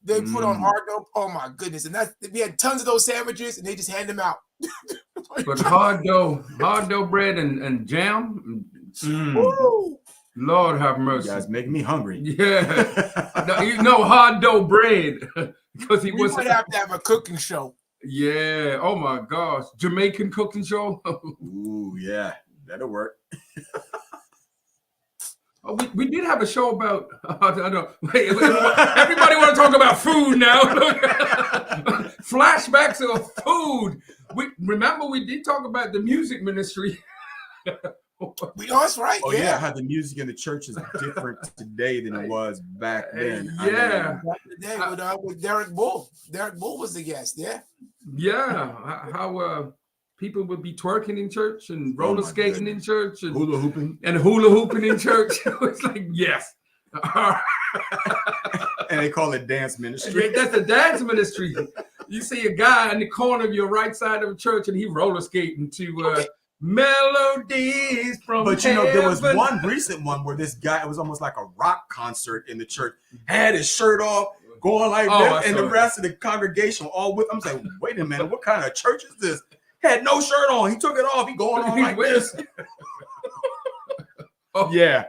They put on hard dough. Oh my goodness! And we had tons of those sandwiches, and they just hand them out. But hard dough bread and jam. Lord have mercy. You guys making me hungry. Yeah. No, hard dough bread because we would have to have a cooking show. Yeah. Oh my gosh, Jamaican cooking show. Ooh, yeah, that'll work. Oh, we did have a show about. I don't know. Everybody want to talk about food now. Flashbacks of food. We did talk about the music ministry. That's right. Oh yeah, how the music in the church is different today than it was back then. Yeah. With Derek Bull. Derek Bull was the guest. Yeah. Yeah. How people would be twerking in church and roller skating in church and hula hooping in church. It's like, yes. And they call it dance ministry. That's the dance ministry. You see a guy in the corner of your right side of the church and he roller skating to Melodies from But you know, there was heaven. one recent one where this guy, it was almost like a rock concert in the church, had his shirt off, going like this, and the rest of the congregation all with him. I'm saying, wait a minute, what kind of church is this? Had no shirt on. He took it off. He going on like this. Yeah.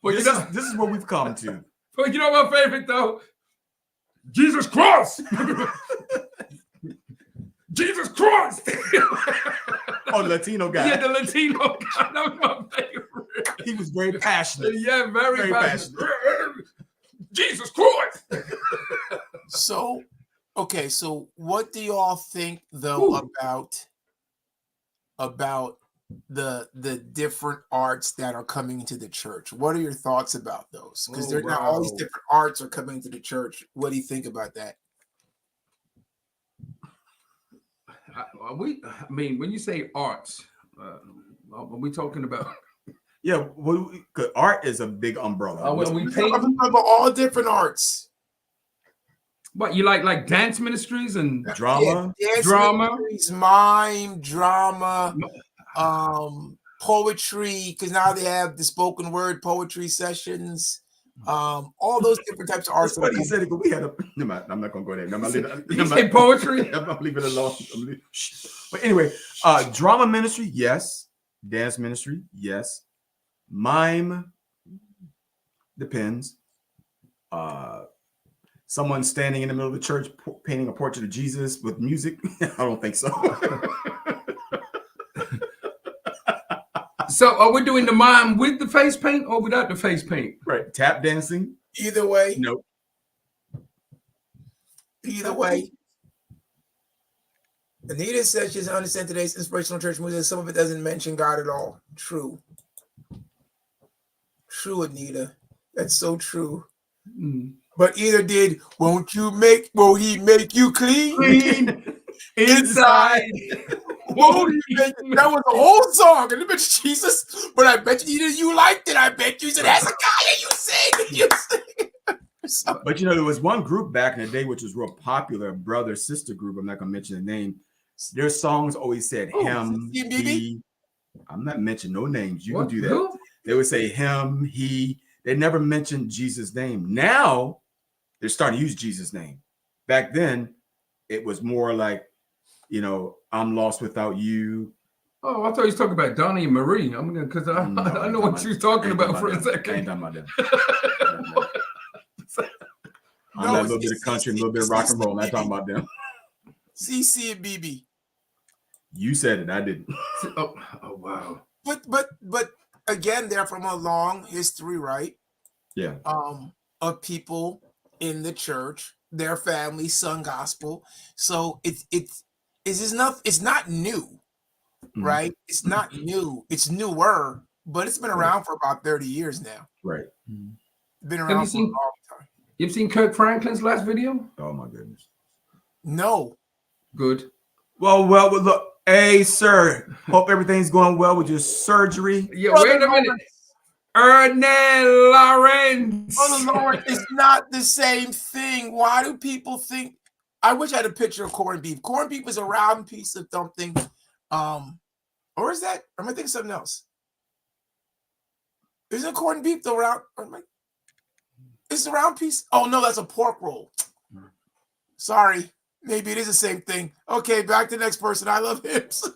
Well, this is what we've come to. But you know my favorite though? Jesus Christ! Jesus Christ! Oh, the Latino guy. Yeah, the Latino guy. That was my favorite. He was very passionate. Yeah, very passionate. Jesus Christ! So, okay, so what do y'all think though about the different arts that are coming into the church? What are your thoughts about those? Because now all these different arts are coming to the church. What do you think about that? When you say arts, are we talking about? Yeah, art is a big umbrella. We paint about all different arts. What you like dance ministries and drama, ministries, mime, drama, poetry, because now they have the spoken word poetry sessions. All those different types of arts. That's what he said. We had a. I'm not gonna go there. You say poetry? I'm gonna leave it alone. But anyway, drama ministry, yes. Dance ministry, yes. Mime depends. Someone standing in the middle of the church painting a portrait of Jesus with music. I don't think so. So are we doing the mime with the face paint or without the face paint? Right. Tap dancing. Either way. Nope. Either way. Anita says she doesn't understand today's inspirational church music. Some of it doesn't mention God at all. True. True, Anita. That's so true. But either did, will he make you clean? Inside. That was a whole song. And I bet you, Jesus, but I bet you either you liked it. I bet you said, Hezekiah, you sing. But you know, there was one group back in the day which was real popular, brother-sister group. I'm not going to mention the name. Their songs always said him, he. I'm not mentioning no names. You can do that. Who? They would say him, he. They never mentioned Jesus' name. Now they're starting to use Jesus' name. Back then, it was more like, you know, I'm lost without you. Oh, I thought you was talking about Donnie and Marie. I mean, because I know what you was talking about for a second. I ain't talking about them. I'm that little bit of country, a little bit of rock and roll. I'm not talking about them. CC and BB. You said it. I didn't. Oh wow. But again, they're from a long history, right? Yeah. Of people in the church, their family sung gospel. So it's not new, right? It's not new. It's newer, but it's been around for about 30 years now. Right. Been around for a long time. You've seen Kirk Franklin's last video? Oh my goodness. No. Good. Well, look. Hey, sir. Hope everything's going well with your surgery. Yeah, wait a minute. Ernest Lawrence. Brother Lawrence, it's not the same thing. Why do people think? I wish I had a picture of corned beef. Corned beef is a round piece of something. Or is that? Or am I thinking something else? Isn't corned beef the round? Is the round piece? Oh no, that's a pork roll. Sorry. Maybe it is the same thing. Okay, back to the next person. I love hips.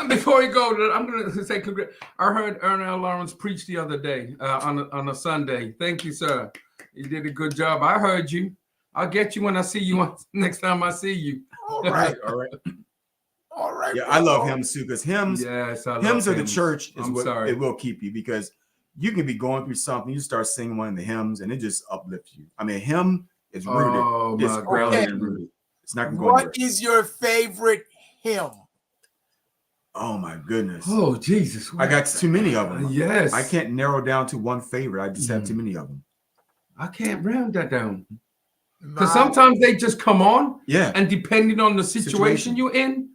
Before you go, I'm going to say congrats. I heard Ernest Lawrence preach the other day on a Sunday. Thank you, sir. You did a good job. I heard you. I'll get you when I see you next time I see you. All right. All right. Yeah, I love hymns too, because hymns of the church is what it will keep you, because you can be going through something, you start singing one of the hymns, and it just uplifts you. I mean, a hymn is rooted. Oh, it's grounded and rooted. It's not going to go anywhere. What is your favorite hymn? Oh my goodness. Oh Jesus. I got too many of them. Yes. I can't narrow down to one favorite. I just have too many of them. I can't round that down. Because sometimes they just come on. Yeah. And depending on the situation you're in,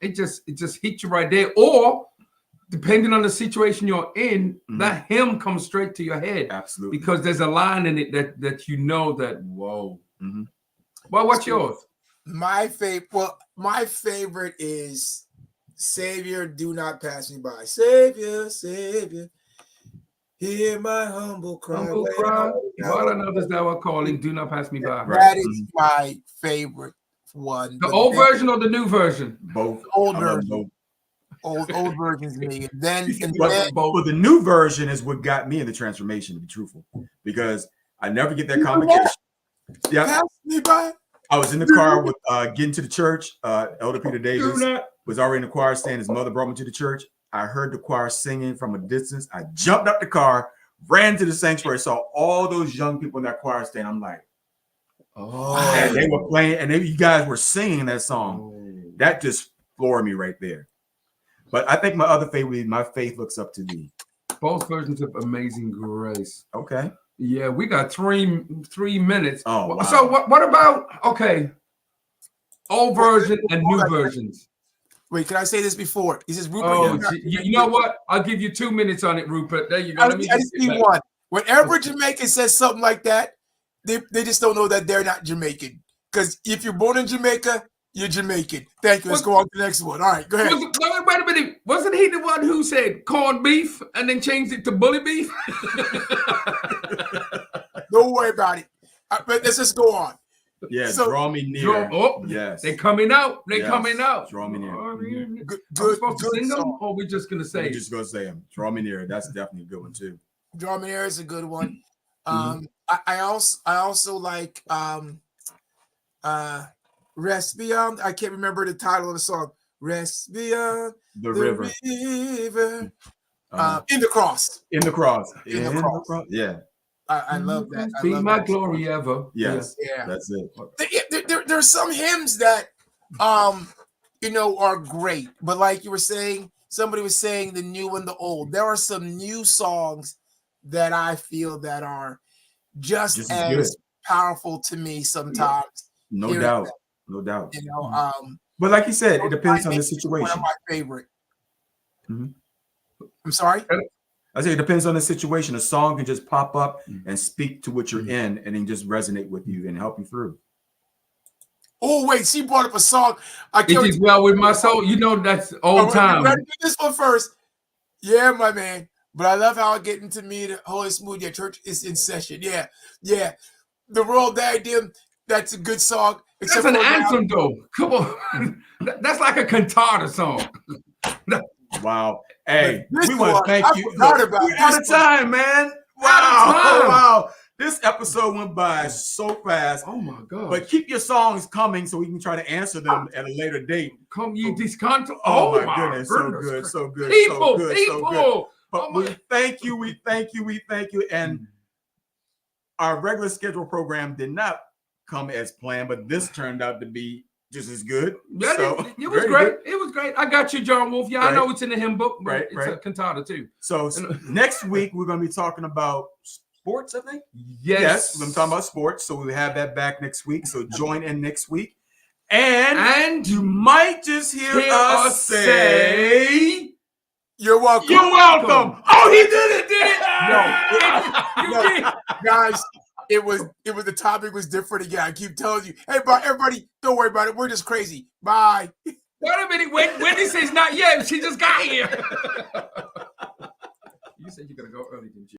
it just hits you right there. Or depending on the situation you're in, that hymn comes straight to your head. Absolutely. Because there's a line in it that you know that, whoa. Well, what's yours? My favorite is Savior, do not pass me by. Savior, Savior, hear my humble cry. Humble cry. While others thou art calling, do not pass me by. That is my favorite one. The old version or the new version? Both. Old version. Old versions me. Then but the new version is what got me in the transformation, to be truthful, because I never get that convocation. Yeah, pass me by. I was in the car with getting to the church. Elder Peter Davis was already in the choir stand. His mother brought me to the church. I heard the choir singing from a distance. I jumped up the car, ran to the sanctuary, saw all those young people in that choir stand. I'm like, oh, and they were playing, and you guys were singing that song. That just floored me right there. But I think my other favorite, my faith looks up to thee. Both versions of Amazing Grace. Okay. Yeah, we got three minutes. Oh, wow. So what about old version and new versions? Wait, can I say this before? He says, Rupert. Oh, you know what? I'll give you 2 minutes on it, Rupert. There you go. I just need one. Whenever Jamaican says something like that, they just don't know that they're not Jamaican. Because if you're born in Jamaica, you're Jamaican. Thank you. Let's go on to the next one. All right, go ahead. Wait a minute. Wasn't he the one who said corned beef and then changed it to bully beef? Don't worry about it. But let's just go on. Yeah, so, draw me near. Yes. They're coming out. Coming out. Draw me near. Good, supposed to sing them, or we just going to say We're just going to say them. Draw me near. That's definitely a good one, too. Draw me near is a good one. I also like Rest Beyond. I can't remember the title of the song. Rest Beyond the river. In the cross. In the cross. In the cross. Yeah. I love that. Be my glory ever. Yes. Yeah. That's it. There's some hymns that are great, but like you were saying, somebody was saying the new and the old. There are some new songs that I feel that are just as powerful to me sometimes. No doubt. But like you said, it depends on the situation. One of my favorite. I'm sorry? I say it depends on the situation. A song can just pop up and speak to what you're in and then just resonate with you and help you through. Oh, wait, she brought up a song. It is well with my soul. You know, that's old time. Let's do this one first. Yeah, my man. But I love how I get into me, the Holy Smooth. Yeah, church is in session. Yeah. The Royal Diadem, that's a good song. That's an anthem, though. Come on. That's like a cantata song. Wow. Hey, we want to thank you. We're out of time, man. Wow. This episode went by so fast. Oh, my God. But keep your songs coming so we can try to answer them at a later date. Come you disconto. Oh, my goodness. So good. People. But we thank you. And our regular schedule program did not come as planned, but this turned out to be just as good. Yeah, so, it was great. It was great. I got you, John Wolf. Yeah, right. I know it's in the hymn book, but it's a cantata too. So next week we're going to be talking about sports, I think. Yes, we're talking about sports. So we have that back next week. So join in next week, and you might just hear us say, "You're welcome." You're welcome. Oh, he did it! No, guys. It was the topic was different again. I keep telling you, hey, everybody, don't worry about it. We're just crazy. Bye. Wait a minute. Wendy says not yet. She just got here. You said you're gonna go early, didn't you?